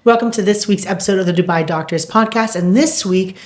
Welcome to this week's episode of the Dubai Doctors Podcast. And this week,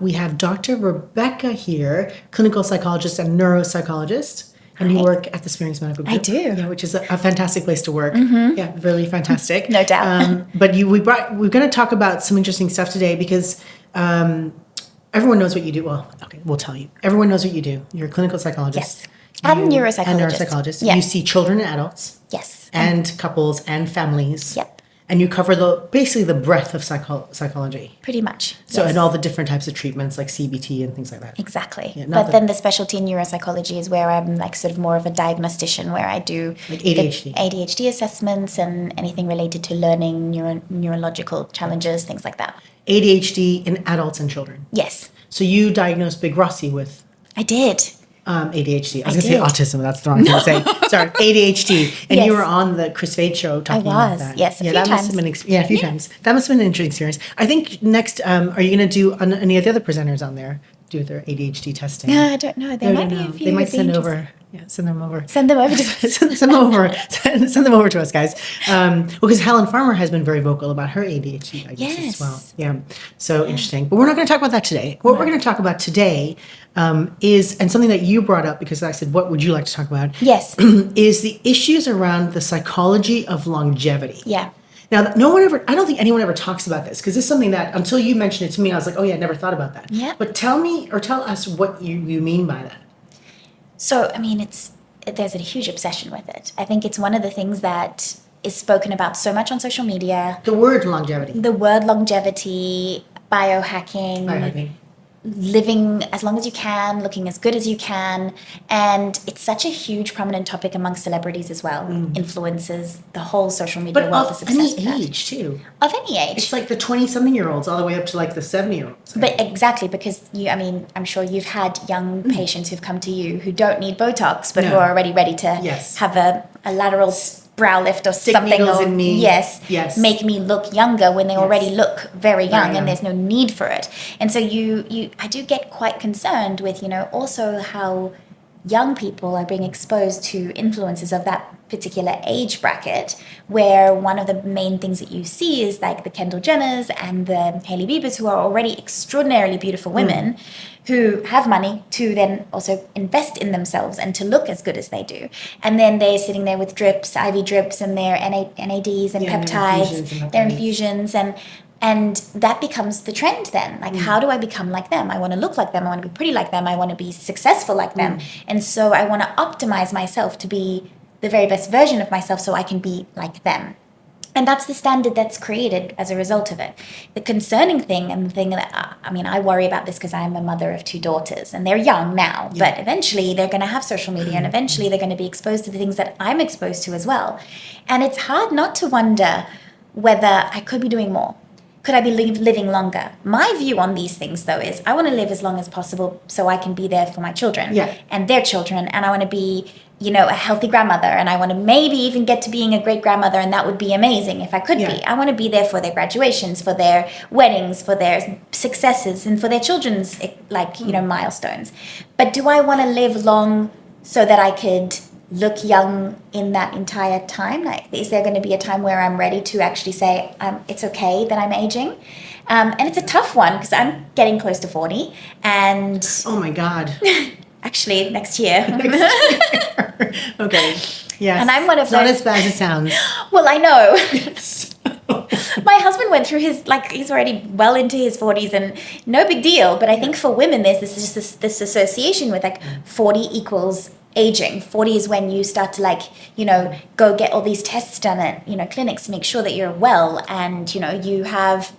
we have Dr. Rebecca here, clinical psychologist and neuropsychologist. And you work at the Spearings Medical Group. I do. Yeah, which is a fantastic place to work. Mm-hmm. Yeah, really fantastic. No doubt. But we're going to talk about some interesting stuff today because everyone knows what you do. Well, okay, we'll tell you. Everyone knows what you do. You're a clinical psychologist. Yes. And neuropsychologist. And neuropsychologist. Yeah. You see children and adults. Yes. And couples and families. Yep. And you cover basically the breadth of psychology. Pretty much. So, yes. And all the different types of treatments like CBT and things like that. Exactly. Yeah, but then the specialty in neuropsychology is where I'm like sort of more of a diagnostician, where I do like ADHD. ADHD assessments and anything related to learning, neurological challenges, things like that. ADHD in adults and children. Yes. So you diagnosed Big Rossi with? I did. ADHD. I was going to say autism. That's the wrong thing to say. Sorry, ADHD. And yes. you were on the Chris Vade show talking about that. Yes, a few that times. Must have been a few times. That must have been an interesting experience. I think next, are you going to do any of the other presenters on there do their ADHD testing? I don't know. There might be a few. They might send over. Yeah, send them over. Send them over to us. send them over. Send them over to us, guys. Because Helen Farmer has been very vocal about her ADHD diagnosis as well. Yeah, so interesting. But we're not going to talk about that today. What we're going to talk about today is, and something that you brought up because I said, what would you like to talk about? Yes. Is the issues around the psychology of longevity. Yeah. Now, I don't think anyone ever talks about this because it's something that until you mentioned it to me, I was like, oh yeah, I never thought about that. Yeah. But tell us what you mean by that. So, I mean, there's a huge obsession with it. I think it's one of the things that is spoken about so much on social media. The word longevity. Biohacking. Living as long as you can, looking as good as you can. And it's such a huge prominent topic amongst celebrities as well. Influencers, the whole social media world is obsessed with that. But of any age too. Of any age. It's like the 20-something-year-olds all the way up to like the 70-year-olds. But exactly, because I'm sure you've had young patients who've come to you who don't need Botox, but who are already ready to have a lateral brow lift or Stick something, needles in me. Yes, make me look younger when they already look very young, and there's no need for it. And so I do get quite concerned with also how young people are being exposed to influences of that particular age bracket, where one of the main things that you see is like the Kendall Jenners and the Hailey Biebers, who are already extraordinarily beautiful women who have money to then also invest in themselves and to look as good as they do. And then they're sitting there with drips, IV drips, and their NADs and peptides, their infusions, and that becomes the trend then. Like, how do I become like them? I want to look like them. I want to be pretty like them. I want to be successful like them. And so I want to optimize myself to be the very best version of myself so I can be like them. And that's the standard that's created as a result of it. The concerning thing, and the thing that, I worry about this because I'm a mother of 2 daughters and they're young now, but eventually they're going to have social media and eventually they're going to be exposed to the things that I'm exposed to as well. And it's hard not to wonder whether I could be doing more. Could I be living longer? My view on these things, though, is I want to live as long as possible so I can be there for my children and their children. And I want to be, a healthy grandmother. And I want to maybe even get to being a great grandmother. And that would be amazing if I could be. I want to be there for their graduations, for their weddings, for their successes, and for their children's, milestones. But do I want to live long so that I could look young in that entire time? Like, is there going to be a time where I'm ready to actually say it's okay that I'm aging? And it's a tough one because I'm getting close to 40, and oh my God, actually next year. Okay, yes, and I'm one of it's those. Not as bad as it sounds. Well, I know. My husband went through he's already well into his 40s and no big deal. But I think for women, there's this association with 40 equals aging. 40 is when you start to go get all these tests done at clinics to make sure that you're well, and you have,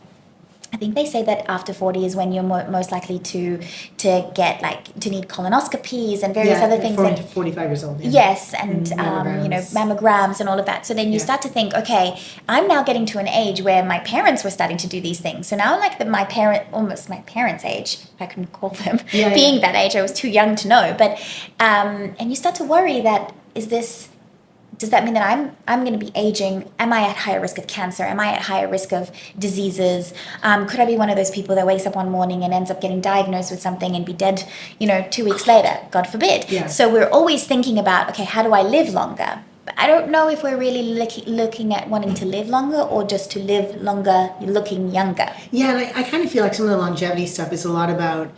I think they say that after 40 is when you're most likely to get to need colonoscopies and various other things. 40 to 45 years old. Yes, and mammograms and all of that. So then you start to think, okay, I'm now getting to an age where my parents were starting to do these things. So now almost my parents' age, if I can call them, being that age, I was too young to know. But and you start to worry that does that mean that I'm going to be aging? Am I at higher risk of cancer? Am I at higher risk of diseases? Could I be one of those people that wakes up one morning and ends up getting diagnosed with something and be dead, 2 weeks later? God forbid. Yeah. So we're always thinking about, okay, how do I live longer? But I don't know if we're really looking at wanting to live longer or just to live longer looking younger. Yeah, and I kind of feel like some of the longevity stuff is a lot about,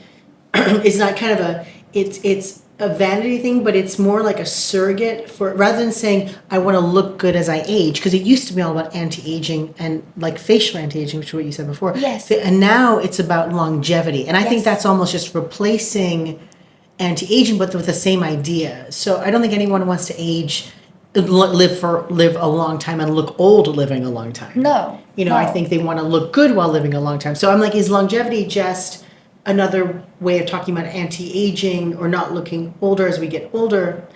it's not kind of it's a vanity thing, but it's more like a surrogate for, rather than saying, I want to look good as I age, because it used to be all about anti-aging and like facial anti-aging, which is what you said before. Yes. And now it's about longevity. And I think that's almost just replacing anti-aging, but with the same idea. So I don't think anyone wants to live a long time and look old living a long time. No. I think they want to look good while living a long time. So I'm like, is longevity just another way of talking about anti-aging or not looking older as we get older,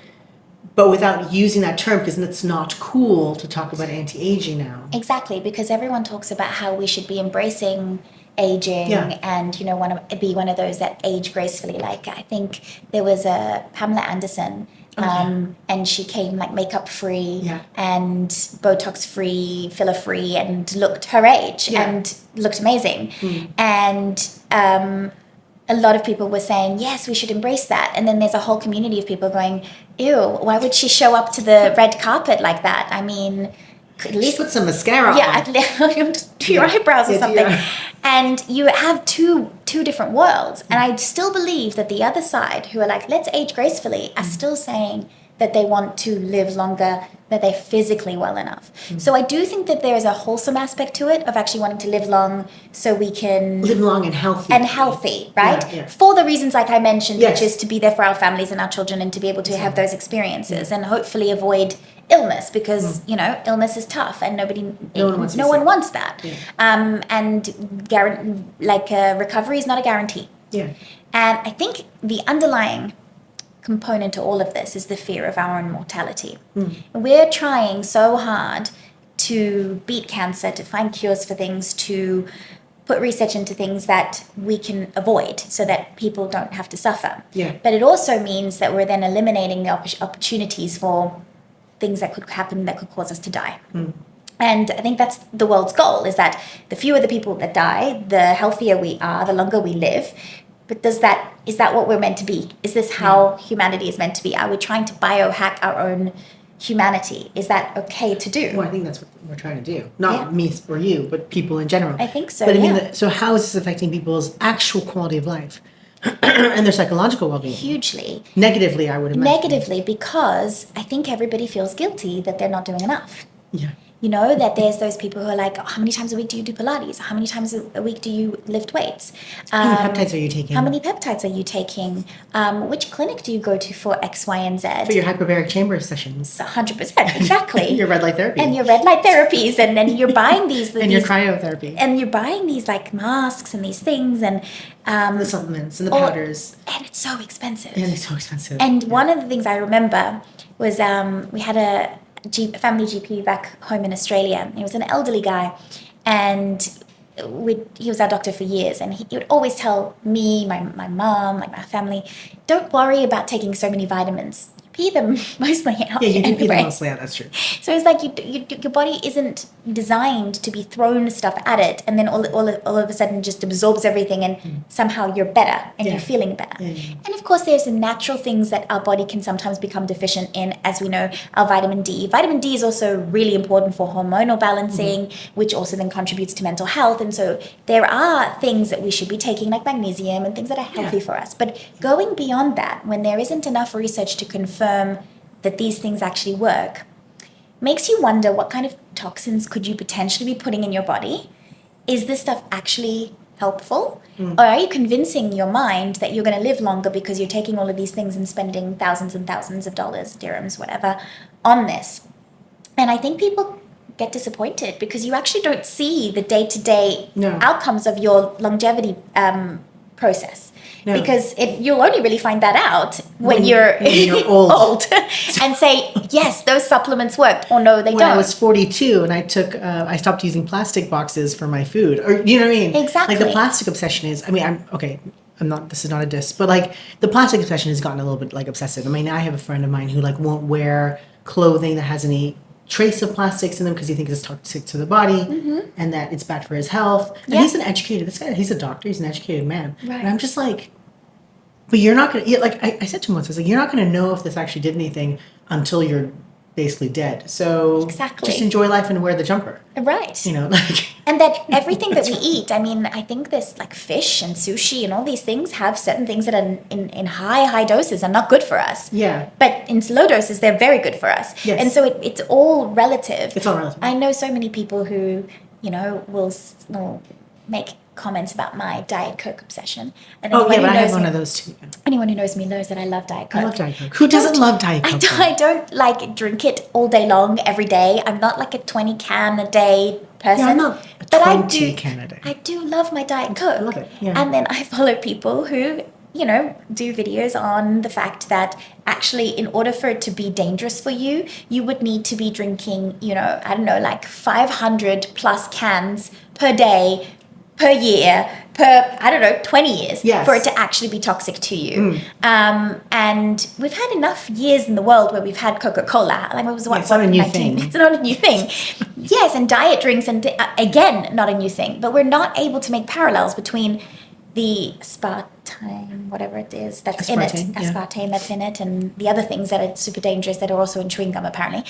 but without using that term, because it's not cool to talk about anti-aging now? Exactly, because everyone talks about how we should be embracing aging and want to be one of those that age gracefully. Like I think there was a Pamela Anderson, and she came like makeup free and Botox free, filler free, and looked her age and looked amazing. And a lot of people were saying, yes, we should embrace that. And then there's a whole community of people going, ew, why would she show up to the red carpet like that? I mean, at least put some mascara on. Just do your eyebrows or something. And you have two different worlds. And I still believe that the other side, who are like, let's age gracefully, are still saying that they want to live longer, that they're physically well enough. So I do think that there is a wholesome aspect to it of actually wanting to live long so we can... live long and healthy. And healthy, right? Yeah. For the reasons like I mentioned, which is to be there for our families and our children and to be able to have those experiences and hopefully avoid illness, because illness is tough and no one wants that. And recovery is not a guarantee. And I think the underlying component to all of this is the fear of our own mortality. We're trying so hard to beat cancer, to find cures for things, to put research into things that we can avoid so that people don't have to suffer. But it also means that we're then eliminating the opportunities for things that could happen that could cause us to die. And I think that's the world's goal, is that the fewer the people that die, the healthier we are, the longer we live. But is that what we're meant to be? Is this how humanity is meant to be? Are we trying to biohack our own humanity? Is that okay to do? Well, I think that's what we're trying to do. Not me or you, but people in general. I think so, But I mean, so how is this affecting people's actual quality of life and their psychological well-being? Hugely. Negatively, I would imagine. Negatively, because I think everybody feels guilty that they're not doing enough. That there's those people who are like, how many times a week do you do Pilates? How many times a week do you lift weights? How many peptides are you taking? How many peptides are you taking? Which clinic do you go to for X, Y, and Z? For your hyperbaric chamber sessions. 100%, exactly. Your red light therapy. And your red light therapies, and then you're buying these... and your cryotherapy. And you're buying these like masks and these things and... the supplements and the powders. And it's so expensive. And one of the things I remember was we had a family GP back home in Australia. He was an elderly guy, and he was our doctor for years, and he would always tell me, my mum, like my family, don't worry about taking so many vitamins. You pee them mostly out. Yeah, you do pee them mostly out, that's true. So it's like your body isn't designed to be thrown stuff at it, and then all of a sudden just absorbs everything, and somehow you're better, and you're feeling better. And of course, there's natural things that our body can sometimes become deficient in, as we know, our vitamin D. Vitamin D is also really important for hormonal balancing, which also then contributes to mental health. And so there are things that we should be taking, like magnesium and things that are healthy for us. But going beyond that, when there isn't enough research to confirm that these things actually work, makes you wonder what kind of toxins could you potentially be putting in your body. Is this stuff actually helpful? Or are you convincing your mind that you're going to live longer because you're taking all of these things and spending thousands and thousands of dollars, dirhams, whatever, on this? And I think people get disappointed because you actually don't see the day-to-day outcomes of your longevity process. Because you'll only really find that out when you're old and say, yes, those supplements worked, or no, they don't. When I was 42 and I stopped using plastic boxes for my food, or you know what I mean? Exactly. Like the plastic obsession is, this is not a diss, but like the plastic obsession has gotten a little bit like obsessive. I mean, I have a friend of mine who like won't wear clothing that has any trace of plastics in them because he thinks it's toxic to the body and that it's bad for his health. And he's an educated, he's a doctor, he's an educated man. Right. And I'm just like, but you're not going to, like I said to him once, I was like, you're not going to know if this actually did anything until you're basically dead. So Exactly. just enjoy life and wear the jumper. Right. You know, like. And that everything that we eat, I mean, I think this like fish and sushi and all these things have certain things that are in high doses are not good for us. Yeah. But in low doses, they're very good for us. Yes. And so it's all relative. It's all relative. I know so many people who, you know, will make comments about my Diet Coke obsession. And Oh, yeah, but I have knows one me- of those too. Anyone who knows me knows that I love Diet Coke. I love Diet Coke. Who doesn't love Diet Coke? I don't like drink it all day long, every day. I'm not like a 20 can a day person. Yeah, I'm not a but 20 can a day. I do love my Diet Coke. I love it, yeah. And then I follow people who, you know, do videos on the fact that actually in order for it to be dangerous for you, you would need to be drinking, you know, I don't know, like 500 plus cans per day, per year, per, I don't know, 20 years Yes. for it to actually be toxic to you. And we've had enough years in the world where we've had Coca-Cola. Like it was it's not a new 19 thing. It's not a new thing. Yes, and diet drinks, and again, not a new thing. But we're not able to make parallels between the aspartame, whatever it is, that's in it, Aspartame, yeah. aspartame that's in it, and the other things that are super dangerous that are also in chewing gum, apparently.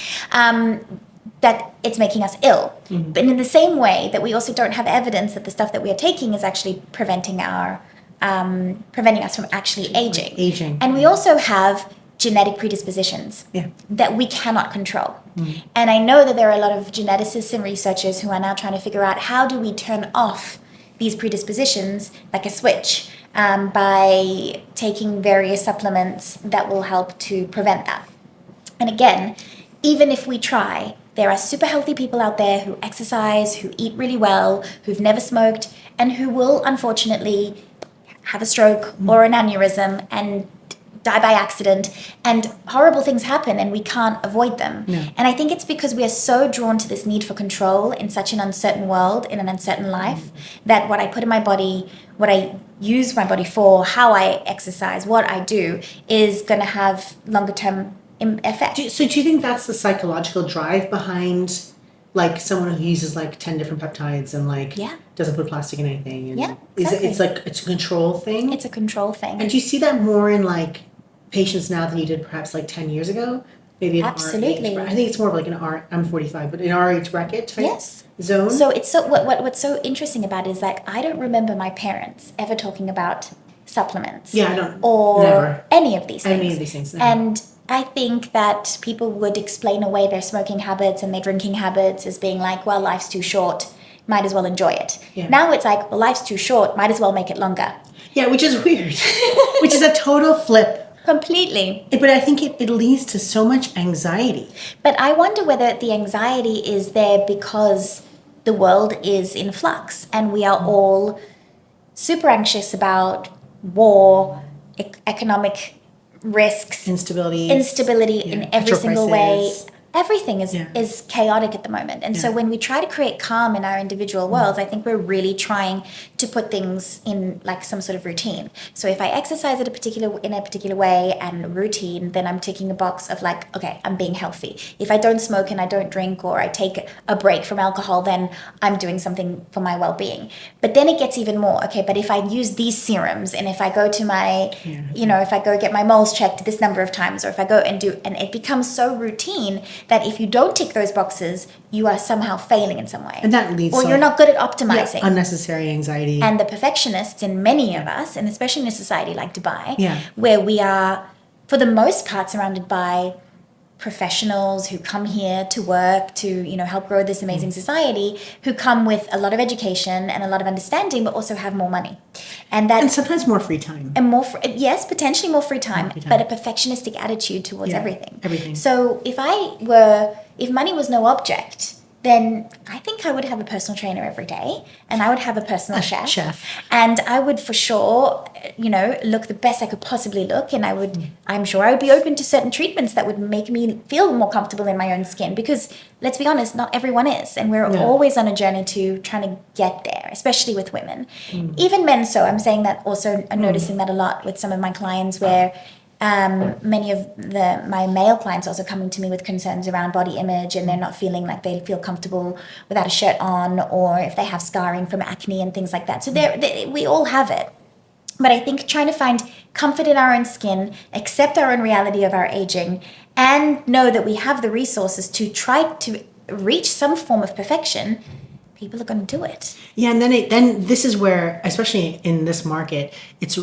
That it's making us ill. Mm-hmm. But in the same way that we also don't have evidence that the stuff that we are taking is actually preventing us from actually aging. And we also have genetic predispositions Yeah. that we cannot control. And I know that there are a lot of geneticists and researchers who are now trying to figure out how do we turn off these predispositions like a switch by taking various supplements that will help to prevent that. And again, even if we try, there are super healthy people out there who exercise, who eat really well, who've never smoked, and who will unfortunately have a stroke or an aneurysm and die by accident, and horrible things happen and we can't avoid them. No. And I think it's because we are so drawn to this need for control in such an uncertain world, in an uncertain life, that what I put in my body, what I use my body for, how I exercise, what I do is going to have longer term effect. So do you think that's the psychological drive behind like someone who uses like 10 different peptides and like Yeah. doesn't put plastic in anything? And Yeah, it's like it's a control thing? It's a control thing. And do you see that more in like patients now than you did perhaps like 10 years ago? Maybe in Absolutely. our age. I think it's more of like I'm 45, but in our age bracket type Yes. zone. So it's so what's so interesting about it is like I don't remember my parents ever talking about supplements. Yeah, I don't. Or Never. any of these things. Any of these things. Never. And I think that people would explain away their smoking habits and their drinking habits as being like, well, life's too short, might as well enjoy it. Yeah. Now it's like, well, life's too short, might as well make it longer. Yeah, which is weird. Which is a total flip. Completely. But I think it leads to so much anxiety. But I wonder whether the anxiety is there because the world is in flux and we are all super anxious about war, economic risks, Instability in every petrol single prices. way. Everything is, Yeah. is chaotic at the moment. And so Yeah. when we try to create calm in our individual worlds, I think we're really trying to put things in like some sort of routine. So if I exercise in a particular way and routine, then I'm ticking a box of like, okay, I'm being healthy. If I don't smoke and I don't drink or I take a break from alcohol, then I'm doing something for my well-being. But then it gets even more, okay, but if I use these serums and if I go to my, if I go get my moles checked this number of times, or if I go and it becomes so routine that if you don't tick those boxes, you are somehow failing in some way. And that leads or to you're not good at optimizing. Unnecessary anxiety. And the perfectionists in many of us, and especially in a society like Dubai, Yeah. where we are, for the most part, surrounded by professionals who come here to work to help grow this amazing society, who come with a lot of education and a lot of understanding, but also have more money, and sometimes more free time. and yes, potentially more free time, free time. but a perfectionistic attitude towards everything. Everything. So if money was no object, then I think I would have a personal trainer every day, and I would have a personal chef, and I would for sure, look the best I could possibly look, and I'm sure I would be open to certain treatments that would make me feel more comfortable in my own skin, because let's be honest, not everyone is, and we're always on a journey to trying to get there, especially with women, even men. So I'm saying that also, I'm noticing that a lot with some of my clients where many of my male clients also coming to me with concerns around body image, and they're not feeling like they feel comfortable without a shirt on, or if they have scarring from acne and things like that. So we all have it. But I think trying to find comfort in our own skin, accept our own reality of our aging, and know that we have the resources to try to reach some form of perfection, people are going to do it. Yeah, and then this is where, especially in this market, it's,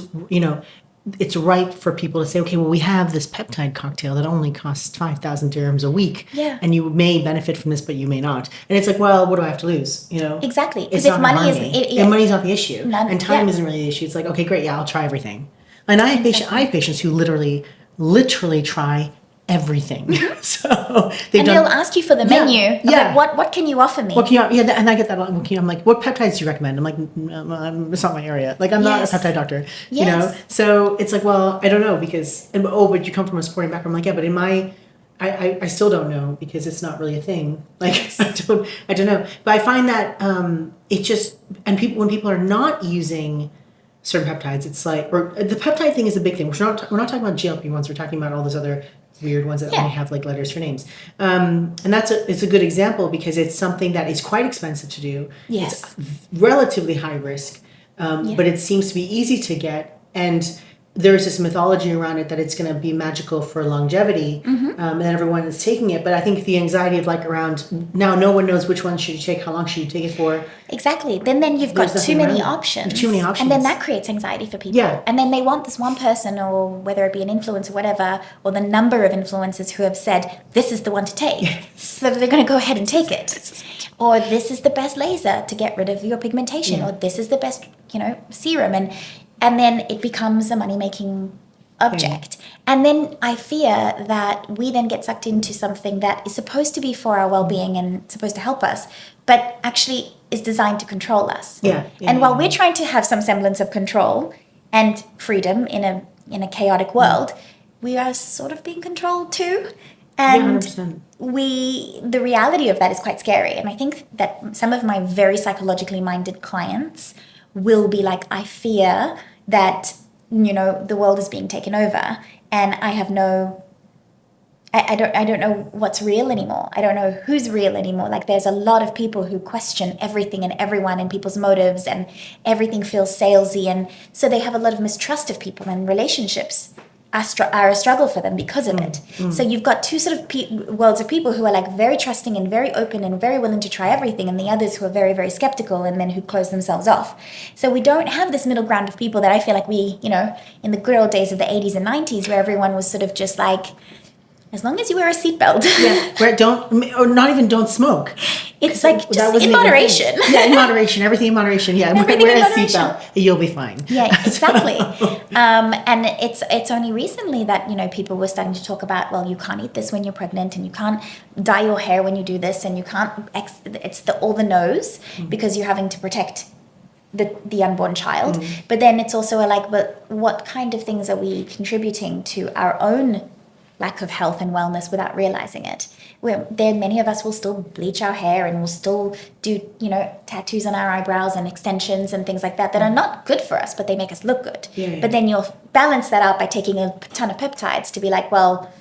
it's right for people to say, okay, well, we have this peptide cocktail that only costs 5,000 dirhams a week. Yeah. And you may benefit from this, but you may not. And it's like, well, what do I have to lose? Exactly. It's Because if not money harm isn't, me. And money's not the issue. And time yeah. isn't really the issue. It's like, okay, great, yeah, I'll try everything. And I have patients who literally try everything. So they'll ask you for the menu. Yeah. Like, what can you offer me? What can you, yeah, and I get that. I'm like, what peptides do you recommend? I'm like, it's not my area. Like, I'm not a peptide doctor. Yes. So it's like, well, I don't know because but you come from a supporting background. I'm like, yeah, but in my, I still don't know because it's not really a thing. Like, I don't know. But I find that it just, and when people are not using certain peptides, it's like, or the peptide thing is a big thing. We're not talking about GLP-1s. We're talking about all those other weird ones that only have like letters for names. And it's a good example because it's something that is quite expensive to do. Yes. It's relatively high risk, but it seems to be easy to get. And there's this mythology around it that it's going to be magical for longevity, and everyone is taking it. But I think the anxiety of like around now, no one knows which one should you take, how long should you take it for. Exactly. Then you've got too many options. There's too many options. And then that creates anxiety for people. Yeah. And then they want this one person, or whether it be an influencer or whatever, or the number of influencers who have said, this is the one to take. So they're going to go ahead and take it. Or this is the best laser to get rid of your pigmentation. Or this is the best, serum. And then it becomes a money-making object. And then I fear that we then get sucked into something that is supposed to be for our well-being and supposed to help us, but actually is designed to control us. And while we're trying to have some semblance of control and freedom in a chaotic world, we are sort of being controlled too. And 100%. the reality of that is quite scary. And I think that some of my very psychologically minded clients will be like, I fear that, the world is being taken over and I have I don't know what's real anymore. I don't know who's real anymore. Like there's a lot of people who question everything and everyone and people's motives, and everything feels salesy. And so they have a lot of mistrust of people, and relationships are a struggle for them because of it. So you've got two sort of worlds of people who are like very trusting and very open and very willing to try everything, and the others who are very, very skeptical and then who close themselves off. So we don't have this middle ground of people that I feel like we, in the good old days of the 80s and 90s, where everyone was sort of just like, as long as you wear a seatbelt. Where don't smoke. It's like just in moderation. Yeah, in moderation. Everything in moderation. Yeah, wear a seatbelt. You'll be fine. Yeah, exactly. And it's only recently that, people were starting to talk about, well, you can't eat this when you're pregnant, and you can't dye your hair when you do this, and you can't, it's all the no's because you're having to protect the unborn child. But then it's also but what kind of things are we contributing to our own lack of health and wellness without realizing it? Many of us will still bleach our hair and will still do, tattoos on our eyebrows and extensions and things like that are not good for us, but they make us look good. But then you'll balance that out by taking a ton of peptides to be like, well,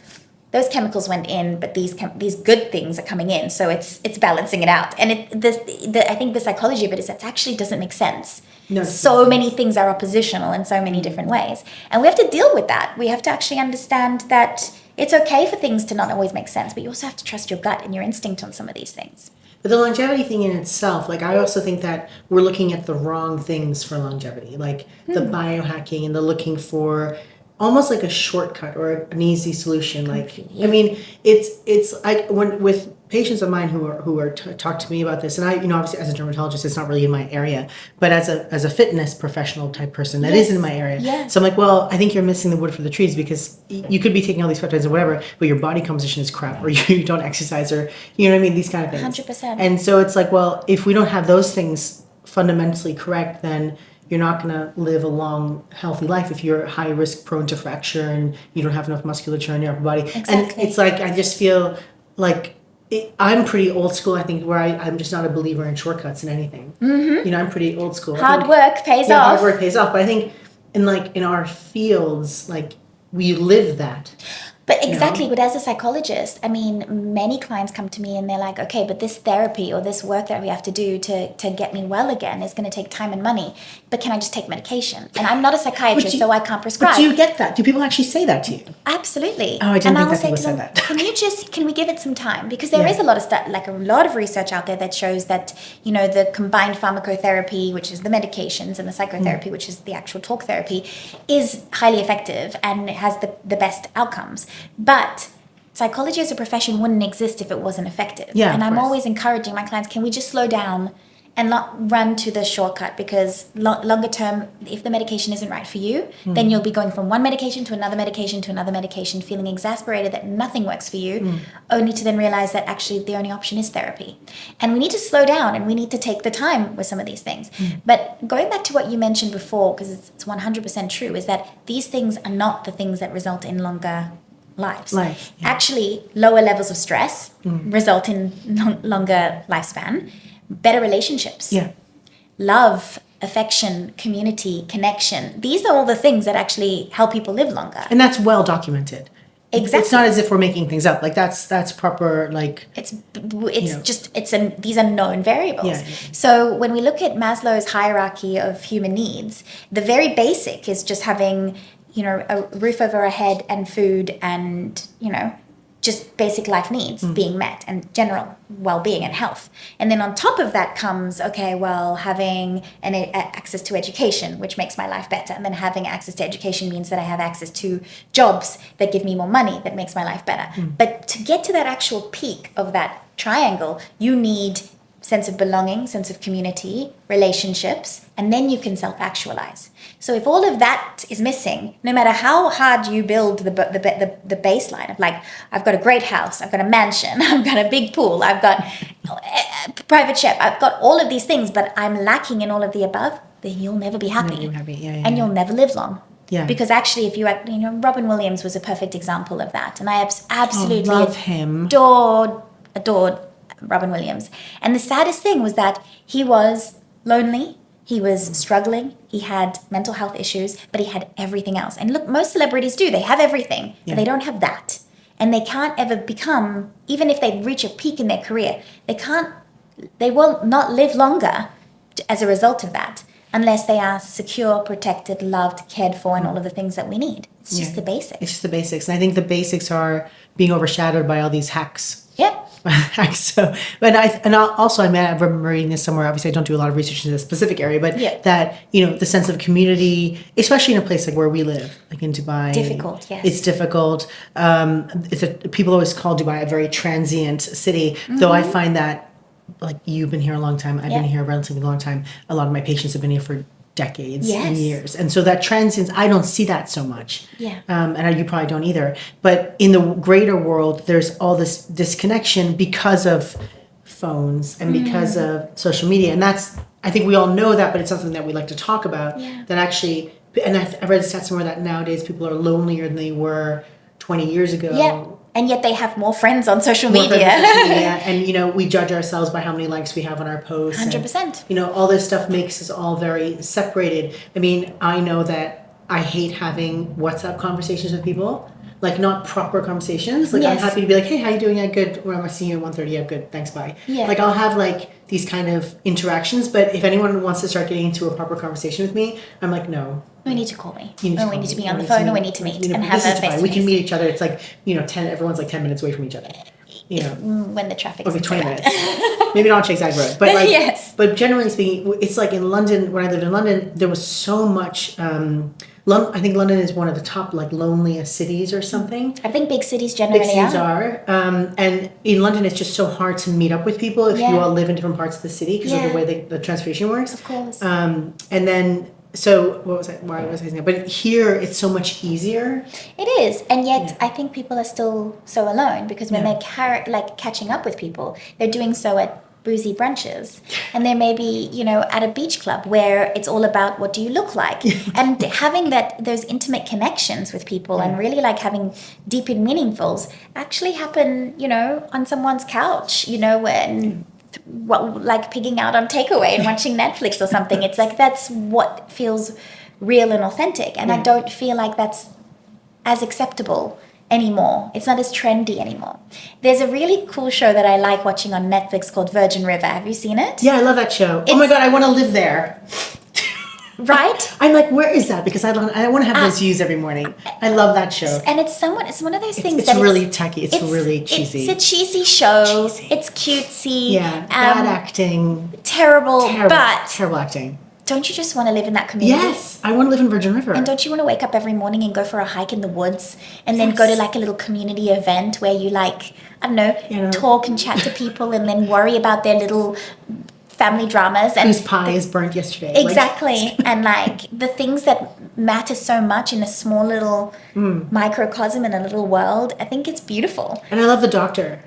those chemicals went in, but these good things are coming in, so it's balancing it out. And I think the psychology of it is that it actually doesn't make sense. No, so many things are oppositional in so many different ways, and we have to deal with that. We have to actually understand that it's okay for things to not always make sense, but you also have to trust your gut and your instinct on some of these things. But the longevity thing in itself, I also think that we're looking at the wrong things for longevity, like the biohacking and the looking for almost like a shortcut or an easy solution. I mean, it's like with patients of mine who are talk to me about this, and I, obviously as a dermatologist, it's not really in my area, but as a fitness professional type person, that is in my area. Yes. So I'm like, well, I think you're missing the wood for the trees, because you could be taking all these peptides or whatever, but your body composition is crap, or you don't exercise, or you know what I mean, these kind of things. 100%. And so it's like, well, if we don't have those things fundamentally correct, then you're not going to live a long, healthy life if you're high risk, prone to fracture, and you don't have enough musculature in your upper body. Exactly. And it's like, I just feel like I'm pretty old school, I think, where I'm just not a believer in shortcuts in anything. I'm pretty old school. Hard work pays off. Hard work pays off. But I think in our fields, we live that. But exactly, but as a psychologist, I mean, many clients come to me and they're like, okay, but this therapy or this work that we have to do to get me well again is going to take time and money. But can I just take medication? And I'm not a psychiatrist, so I can't prescribe. But do you get that? Do people actually say that to you? Absolutely. Oh, I didn't think that people said that. Can we give it some time? Because there is a lot of a lot of research out there that shows that, you know, the combined pharmacotherapy, which is the medications, and the psychotherapy, which is the actual talk therapy, is highly effective and has the best outcomes. But psychology as a profession wouldn't exist if it wasn't effective. Yeah, and I'm always encouraging my clients, can we just slow down and not run to the shortcut? Because longer term, if the medication isn't right for you, then you'll be going from one medication to another medication to another medication, feeling exasperated that nothing works for you, only to then realize that actually the only option is therapy. And we need to slow down and we need to take the time with some of these things. But going back to what you mentioned before, because it's 100% true, is that these things are not the things that result in longer lives. Actually, lower levels of stress result in longer lifespan. Better relationships, love, affection, community, connection. These are all the things that actually help people live longer. And that's well documented. Exactly. It's not as if we're making things up. Like that's proper. Like these are known variables. So when we look at Maslow's hierarchy of human needs, the very basic is just having, you know, a roof over our head and food and, you know, just basic life needs being met and general well-being and health. And then on top of that comes, okay, well, having access to education, which makes my life better. And then having access to education means that I have access to jobs that give me more money, that makes my life better. But to get to that actual peak of that triangle, you need sense of belonging, sense of community, relationships, and then you can self-actualize. So if all of that is missing, no matter how hard you build the baseline of like, I've got a great house, I've got a mansion, I've got a big pool, I've got a private chef, I've got all of these things, but I'm lacking in all of the above, then you'll never be happy. And you'll never live long. Because actually, if you know, Robin Williams was a perfect example of that. And I absolutely love him. Adored Robin Williams. And the saddest thing was that he was lonely, he was struggling, he had mental health issues, but he had everything else. And look, most celebrities do. They have everything, but they don't have that. And they can't ever become, even if they reach a peak in their career, they will not live longer as a result of that, unless they are secure, protected, loved, cared for, and all of the things that we need. It's just the basics. It's just the basics. And I think the basics are being overshadowed by all these hacks. So, but I'm reading this somewhere. Obviously, I don't do a lot of research in this specific area, but that, you know, the sense of community, especially in a place like where we live, like in Dubai, difficult. Yes, it's difficult. People always call Dubai a very transient city, though I find that, like, you've been here a long time, I've been here a relatively long time. A lot of my patients have been here for decades and years, and so that transience, I don't see that so much. And you probably don't either. But in the greater world, there's all this disconnection because of phones and because of social media, and that's, I think we all know that, but it's something that we like to talk about. That actually, and I read a stat somewhere that nowadays people are lonelier than they were 20 years ago. And yet they have more friends on social media. And, you know, we judge ourselves by how many likes we have on our posts. 100%. And, you know, all this stuff makes us all very separated. I mean, I know that I hate having WhatsApp conversations with people. Like, not proper conversations. Like, I'm happy to be like, hey, how you doing? Yeah, good. Well, I'm seeing you at 1:30. Yeah, good. Thanks, bye. Like, I'll have, like, these kind of interactions. But if anyone wants to start getting into a proper conversation with me, I'm like, no. We need to call me. We need to be on the phone, or we need to meet and have a face. We can meet each other. It's like, you know, everyone's like 10 minutes away from each other. You know, when the traffic is 20 minutes. Maybe not Chase Ag Road, but like, but generally speaking, it's like in London. When I lived in London, there was so much. I think London is one of the top, like, loneliest cities or something. I think big cities generally are. And in London, it's just so hard to meet up with people if you all live in different parts of the city because of the way the transportation works. Of course. And then. So what was I? Why was I saying that? But here, it's so much easier. It is, and yet I think people are still so alone because when they're catching up with people, they're doing so at boozy brunches, and they're maybe, you know, at a beach club where it's all about what do you look like, and having those intimate connections with people and really like having deep and meaningfuls actually happen, you know, on someone's couch, you know, when. Like pigging out on takeaway and watching Netflix or something. It's like that's what feels real and authentic, and I don't feel like that's as acceptable anymore. It's not as trendy anymore. There's a really cool show that I like watching on Netflix called Virgin River. Have you seen it? Yeah, I love that show. Oh my God, I want to live there. Right? I'm like, where is that? Because I want to have those views every morning. I love that show. And it's one of those things It's that really tacky. It's really cheesy. It's a cheesy show. It's cutesy. Yeah, bad acting. Terrible, but terrible acting. don't you just want to live in that community? Yes, I want to live in Virgin River. And don't you want to wake up every morning and go for a hike in the woods and then go to like a little community event where you like, I don't know, talk and chat to people and then worry about their little family dramas and whose pie is burnt yesterday. Exactly. And like the things that matter so much in a small little microcosm in a little world, I think it's beautiful. And I love the doctor.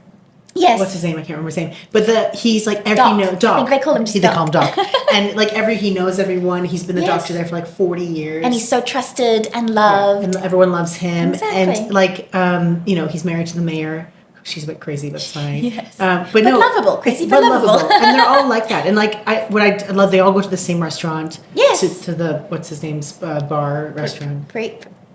Yes. What's his name? I can't remember his name. But he's like Doc. Doc. I think they call him just They call him Doc. And like he knows everyone. He's been the doctor there for like 40 years. And he's so trusted and loved. And everyone loves him. Exactly. And like he's married to the mayor. She's a bit crazy, but it's fine. Yes. But lovable. Crazy, but lovable. And they're all like that. And like I love, they all go to the same restaurant. Yes. To the, what's his name's bar restaurant.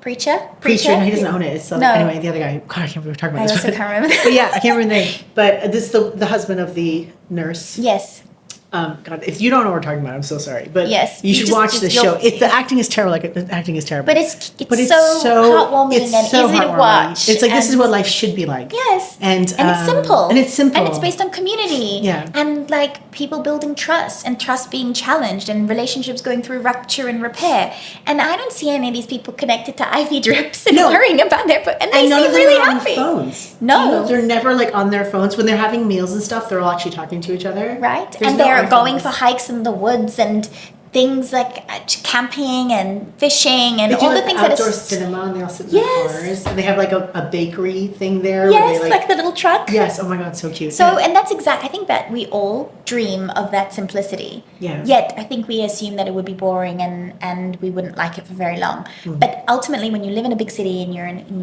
Preacher? No, he doesn't own it. It's No. Anyway, the other guy. God, I can't remember what we're talking about. I also can't remember. But yeah, I can't remember the name. But this is the husband of the nurse. Yes. God, if you don't know what we're talking about, I'm so sorry. But yes, you should watch the show. The acting is terrible. The acting is terrible. But it's so heartwarming and easy to watch. It's like this is what life should be like. Yes. And it's simple. And it's simple. And it's based on community. Yeah. And like people building trust and trust being challenged and relationships going through rupture and repair. And I don't see any of these people connected to IV drips and worrying about their and they seem really happy. Phones. No. They're never like on their phones. When they're having meals and stuff, they're all actually talking to each other. Right. And they're going for hikes in the woods and things like camping and fishing and all the things that outdoor cinema, and they all sit in their cars, and they have like a bakery thing there. Yes, where they, like the little truck. Yes, oh my God, so cute. So, and that's I think that we all dream of that simplicity. Yeah. Yet, I think we assume that it would be boring and we wouldn't like it for very long. But ultimately, when you live in a big city and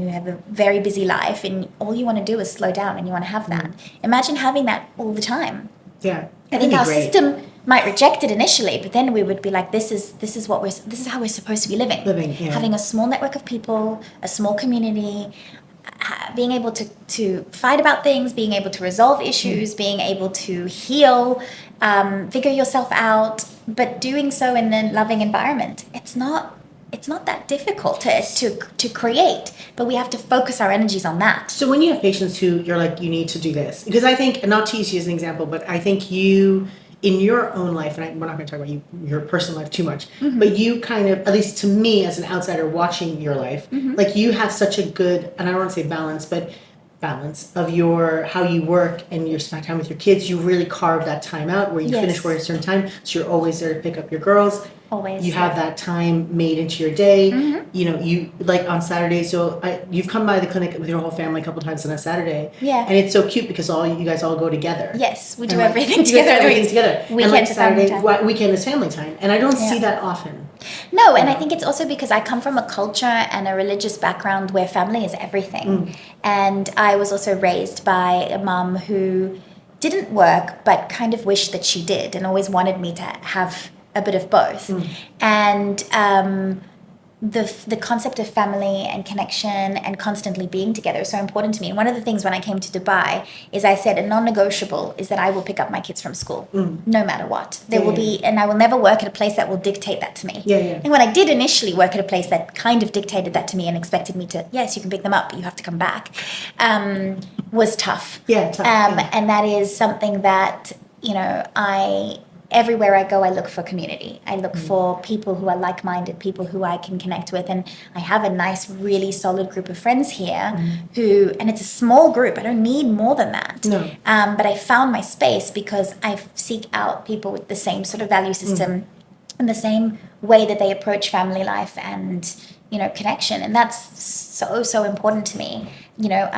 you have a very busy life and all you want to do is slow down and you want to have that, imagine having that all the time. Yeah. I think our system might reject it initially, but then we would be like, this is how we're supposed to be living. Having a small network of people, a small community, being able to fight about things, being able to resolve issues, being able to heal, figure yourself out, but doing so in a loving environment. It's not that difficult to create, but we have to focus our energies on that. So when you have patients who you're like, you need to do this, because I think, not to use you as an example, but I think you, in your own life, and we're not going to talk about your personal life too much, but you kind of, at least to me as an outsider watching your life, like you have such a good, and I don't want to say balance, but balance of how you work and your spend time with your kids. You really carve that time out where you finish work at a certain time, so you're always there to pick up your girls. Always. You have that time made into your day. You know, you like on Saturday. So you've come by the clinic with your whole family a couple times on a Saturday. Yeah. And it's so cute because you guys all go together. Yes, we do and everything together. Everything together. Weekend and is family time. Weekend is family time, and I don't see that often. No, and I think it's also because I come from a culture and a religious background where family is everything. And I was also raised by a mum who didn't work but kind of wished that she did and always wanted me to have a bit of both. And the concept of family and connection and constantly being together is so important to me. And one of the things when I came to Dubai is I said a non-negotiable is that I will pick up my kids from school no matter what. There will be, and I will never work at a place that will dictate that to me. And when I did initially work at a place that kind of dictated that to me and expected me to, yes, you can pick them up, but you have to come back, was tough. And that is something that, you know, everywhere I go, I look for community. I look for people who are like-minded, people who I can connect with. And I have a nice, really solid group of friends here and it's a small group. I don't need more than that. No. But I found my space because I seek out people with the same sort of value system and the same way that they approach family life and, you know, connection. And that's so important to me. You know,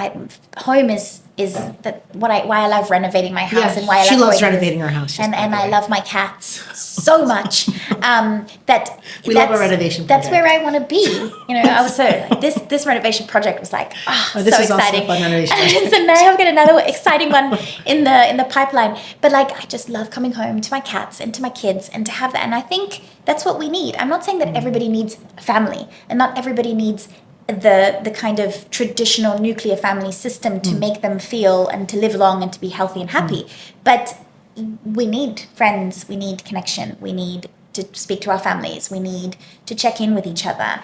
home is why I love renovating my house and why I love loves renovating her house. And I love my cats so much that we love a renovation project. That's where I want to be. You know, I was so this renovation project was like this so is exciting. Also a fun renovation project. So now I've got another exciting one in the pipeline. But like I just love coming home to my cats and to my kids and to have that. And I think that's what we need. I'm not saying that everybody needs family and not everybody needs the kind of traditional nuclear family system to make them feel and to live long and to be healthy and happy. But we need friends, we need connection, we need to speak to our families, we need to check in with each other.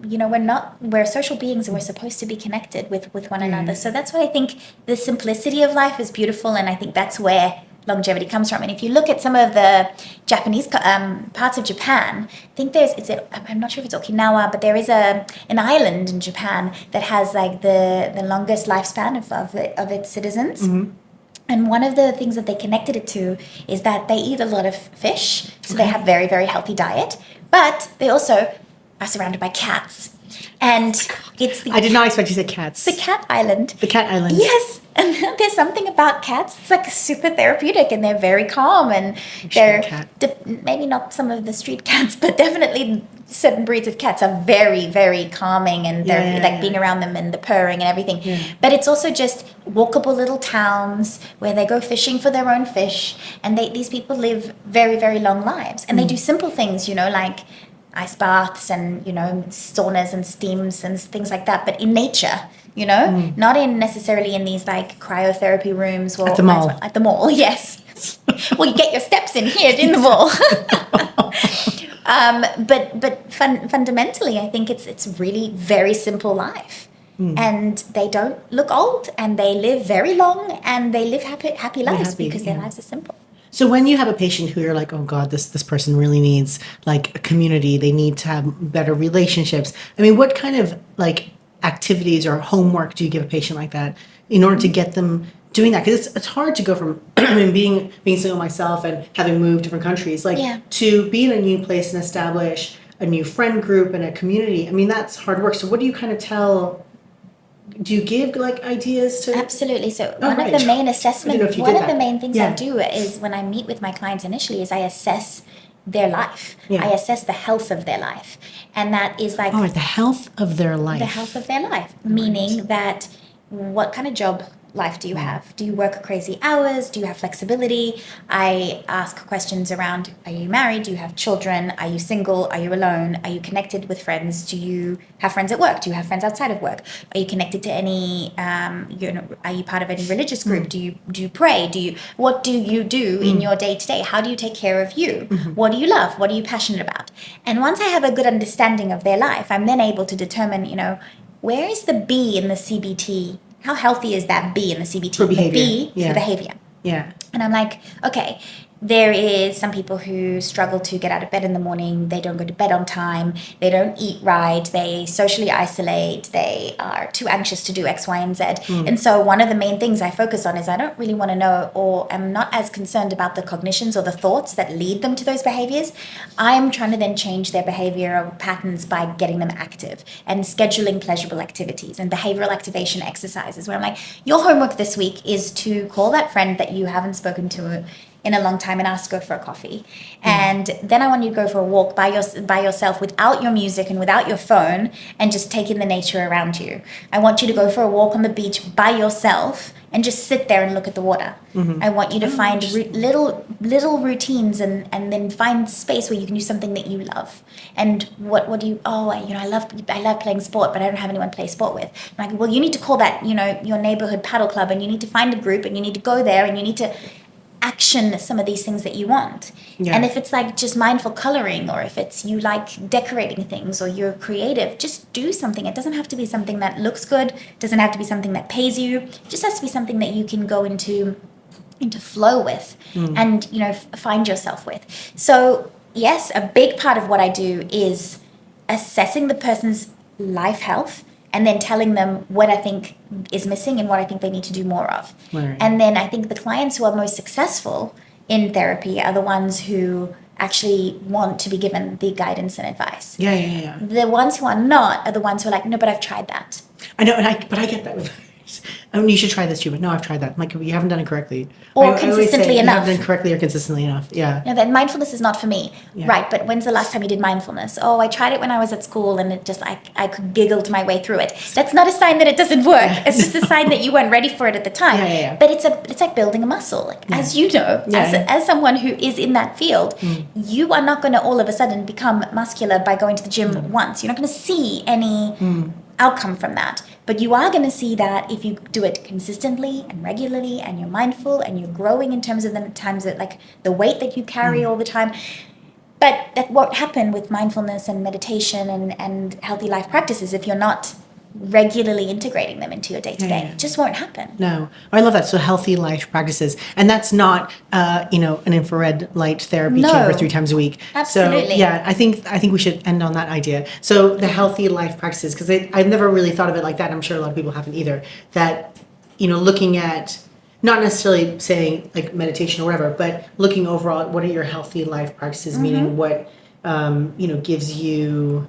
We're social beings and we're supposed to be connected with one another. So that's why I think the simplicity of life is beautiful, and I think that's where longevity comes from. And if you look at some of the Japanese parts of Japan, I think I'm not sure if it's Okinawa, but there is an island in Japan that has like the longest lifespan of its citizens. Mm-hmm. And one of the things that they connected it to is that they eat a lot of fish, so they have very, very healthy diet, but they also are surrounded by cats. And I did not expect you to say cats. The cat island. The cat island. Yes. And there's something about cats. It's like super therapeutic, and they're very calm, and they're maybe not some of the street cats, but definitely certain breeds of cats are very, very calming, and they're being around them and the purring and everything. Yeah. But it's also just walkable little towns where they go fishing for their own fish, and these people live very, very long lives, and they do simple things, like ice baths and, saunas and steams and things like that, but in nature, not necessarily in these like cryotherapy rooms. Or at the mall. At the mall, yes. Well, you get your steps in here in the mall. But fundamentally, I think it's really very simple life. And they don't look old, and they live very long, and they live happy lives because their lives are simple. So when you have a patient who you're like, oh God, this person really needs like a community, they need to have better relationships. I mean, what kind of like activities or homework do you give a patient like that in order to get them doing that? Because it's hard to go from being single myself and having moved different countries, to be in a new place and establish a new friend group and a community. I mean, that's hard work. So what do you kind of tell? Do you give like ideas to? Absolutely. So one of the main assessments, one of the main things I do is when I meet with my clients initially is I assess their life. I assess the health of their life. And that is like... Oh, the health of their life. The health of their life. Right. Meaning that what kind of job life do you have? Do you work crazy hours? Do you have flexibility? I ask questions around, are you married? Do you have children? Are you single? Are you alone? Are you connected with friends? Do you have friends at work? Do you have friends outside of work? Are you connected to any, are you part of any religious group? Do you pray? What do you do in your day to day? How do you take care of you? What do you love? What are you passionate about? And once I have a good understanding of their life, I'm then able to determine, where is the B in the CBT? How healthy is that B in the CBT? For behavior. The B for behavior. Yeah. And I'm like, okay, there is some people who struggle to get out of bed in the morning. They don't go to bed on time. They don't eat right. They socially isolate. They are too anxious to do X, Y, and Z. And so one of the main things I focus on is I don't really want to know, or am not as concerned about the cognitions or the thoughts that lead them to those behaviors. I'm trying to then change their behavioral patterns by getting them active and scheduling pleasurable activities and behavioral activation exercises where I'm like, your homework this week is to call that friend that you haven't spoken to in a long time and ask her for a coffee. And then I want you to go for a walk by yourself without your music and without your phone and just take in the nature around you. I want you to go for a walk on the beach by yourself and just sit there and look at the water. I want you to find little routines and then find space where you can do something that you love. And what do you, I love playing sport, but I don't have anyone to play sport with. I'm like, well, you need to call that, your neighborhood paddle club, and you need to find a group, and you need to go there, and you need to action some of these things that you want. And if it's like just mindful coloring, or if it's you like decorating things, or you're creative, just do something. It doesn't have to be something that looks good. It doesn't have to be something that pays you. It just has to be something that you can go into flow with and find yourself with. So yes, a big part of what I do is assessing the person's life health and then telling them what I think is missing and what I think they need to do more of. Right. And then I think the clients who are most successful in therapy are the ones who actually want to be given the guidance and advice. The ones who are not are the ones who are like, no, but I've tried that. I know, but I get that with oh, you should try this too, but no, I've tried that. I'm like, you haven't done it correctly. Or I always say, consistently you enough. haven't done correctly or consistently enough. Yeah. No, then mindfulness is not for me. Yeah. Right, but when's the last time you did mindfulness? Oh, I tried it when I was at school and it just, I could giggled my way through it. That's not a sign that it doesn't work. It's just a sign that you weren't ready for it at the time. Yeah. But it's like building a muscle. Like, as you know, as someone who is in that field, you are not going to all of a sudden become muscular by going to the gym once. You're not going to see any outcome from that. But you are going to see that if you do it consistently and regularly and you're mindful and you're growing in terms of the times that, like, the weight that you carry all the time. But that won't happen with mindfulness and meditation and healthy life practices if you're not regularly integrating them into your day-to-day. It just won't happen. No. I love that. So healthy life practices. And that's not, an infrared light therapy chamber 3 times a week. Absolutely. So, yeah, I think we should end on that idea. So the healthy life practices, because I've never really thought of it like that. I'm sure a lot of people haven't either. That, looking at, not necessarily saying like meditation or whatever, but looking overall at what are your healthy life practices, meaning what, gives you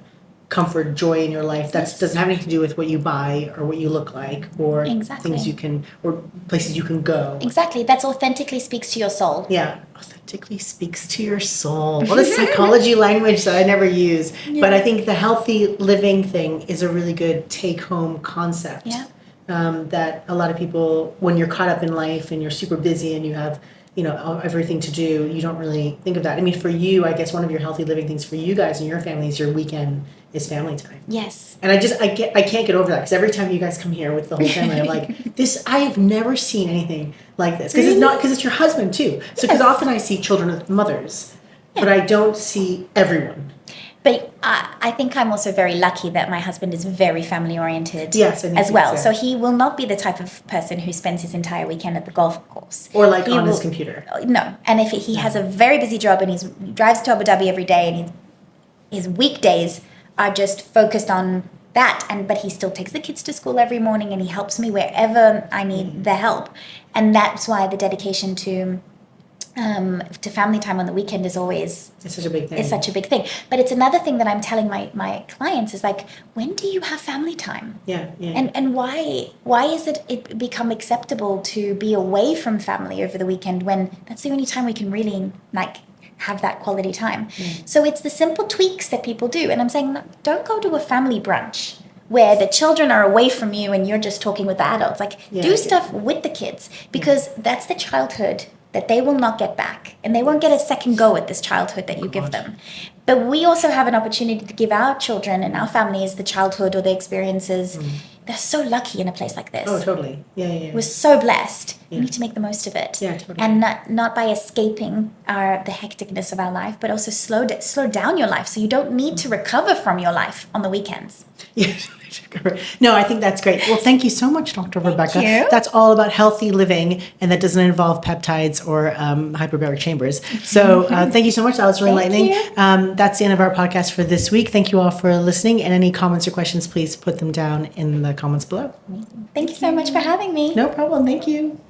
comfort, joy in your life that doesn't have anything to do with what you buy or what you look like or things you can, or places you can go. Exactly. That's authentically speaks to your soul. Yeah. Authentically speaks to your soul. Well, this psychology language that I never use, but I think the healthy living thing is a really good take-home concept. Yeah. That a lot of people, when you're caught up in life and you're super busy and you have everything to do, you don't really think of that. I mean, for you, I guess one of your healthy living things for you guys and your family is your weekend is family time. Yes. And I can't get over that because every time you guys come here with the whole family, I'm like, I have never seen anything like this. Because it's your husband too. So because often I see children with mothers, but I don't see everyone. But I think I'm also very lucky that my husband is very family oriented as well. So he will not be the type of person who spends his entire weekend at the golf course. Or like on his computer. No. And if he has a very busy job and he drives to Abu Dhabi every day and his weekdays are just focused on that, but he still takes the kids to school every morning and he helps me wherever I need the help. And that's why the dedication to family time on the weekend is always such a big thing. But it's another thing that I'm telling my clients is like, when do you have family time? Yeah. And why is it become acceptable to be away from family over the weekend when that's the only time we can really like have that quality time? So it's the simple tweaks that people do. And I'm saying, don't go to a family brunch where the children are away from you and you're just talking with the adults. Do stuff with the kids because that's the childhood that they will not get back and they won't get a second go at this childhood that you give them. But we also have an opportunity to give our children and our families the childhood or the experiences. They're so lucky in a place like this. Oh, totally. Yeah. We're so blessed. We need to make the most of it. Yeah, totally. And not by escaping the hecticness of our life, but also slow down your life so you don't need to recover from your life on the weekends. Yeah. No, I think that's great. Well, thank you so much, Dr. Rebecca. Thank you. That's all about healthy living, and that doesn't involve peptides or hyperbaric chambers. So thank you so much. That was really enlightening. That's the end of our podcast for this week. Thank you all for listening, and any comments or questions, please put them down in the comments below. Thank you so much for having me. No problem. Thank you.